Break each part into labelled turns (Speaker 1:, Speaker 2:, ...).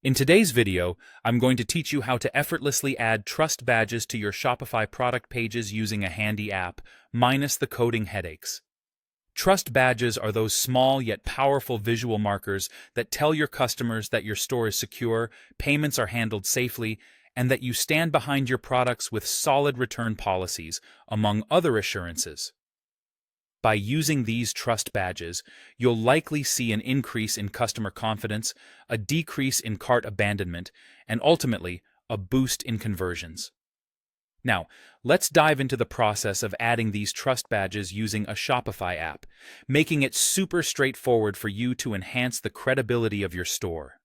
Speaker 1: In today's video, I'm going to teach you how to effortlessly add trust badges to your Shopify product pages using a handy app, minus the coding headaches. Trust badges are those small yet powerful visual markers that tell your customers that your store is secure, payments are handled safely, and that you stand behind your products with solid return policies, among other assurances. By using these trust badges, you'll likely see an increase in customer confidence, a decrease in cart abandonment, and ultimately, a boost in conversions. Now, let's dive into the process of adding these trust badges using a Shopify app, making it super straightforward for you to enhance the credibility of your store.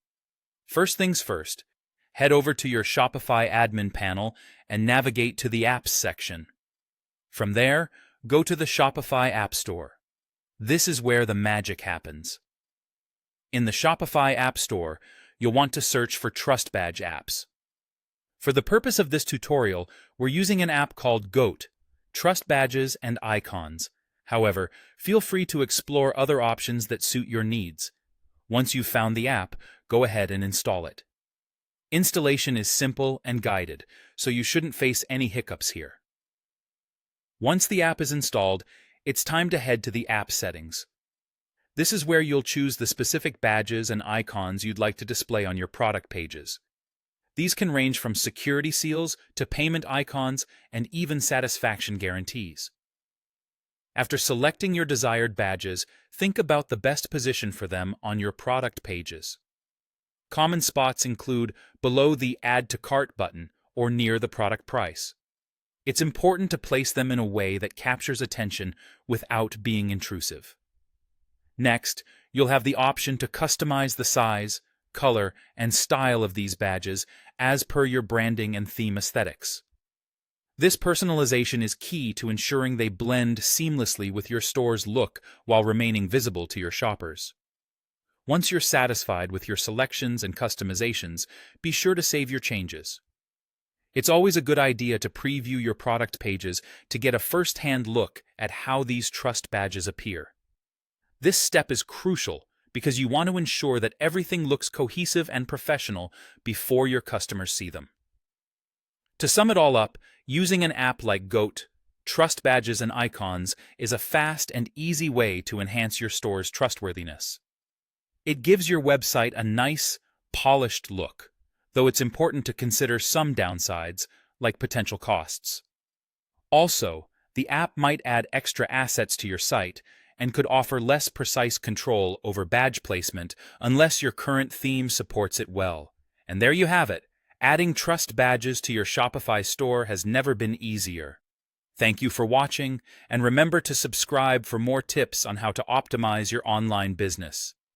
Speaker 1: First things first, head over to your Shopify admin panel and navigate to the Apps section. From there, go to the Shopify App Store. This is where the magic happens. In the Shopify App Store, you'll want to search for Trust Badge apps. For the purpose of this tutorial, we're using an app called GOAT, Trust Badges and Icons. However, feel free to explore other options that suit your needs. Once you've found the app, go ahead and install it. Installation is simple and guided, so you shouldn't face any hiccups here. Once the app is installed, it's time to head to the app settings. This is where you'll choose the specific badges and icons you'd like to display on your product pages. These can range from security seals to payment icons and even satisfaction guarantees. After selecting your desired badges, think about the best position for them on your product pages. Common spots include below the Add to Cart button or near the product price. It's important to place them in a way that captures attention without being intrusive. Next, you'll have the option to customize the size, color, and style of these badges as per your branding and theme aesthetics. This personalization is key to ensuring they blend seamlessly with your store's look while remaining visible to your shoppers. Once you're satisfied with your selections and customizations, be sure to save your changes. It's always a good idea to preview your product pages to get a first-hand look at how these trust badges appear. This step is crucial because you want to ensure that everything looks cohesive and professional before your customers see them. To sum it all up, using an app like GOAT, Trust Badges and Icons is a fast and easy way to enhance your store's trustworthiness. It gives your website a nice, polished look, though it's important to consider some downsides, like potential costs. Also, the app might add extra assets to your site and could offer less precise control over badge placement unless your current theme supports it well. And there you have it. Adding trust badges to your Shopify store has never been easier. Thank you for watching, and remember to subscribe for more tips on how to optimize your online business.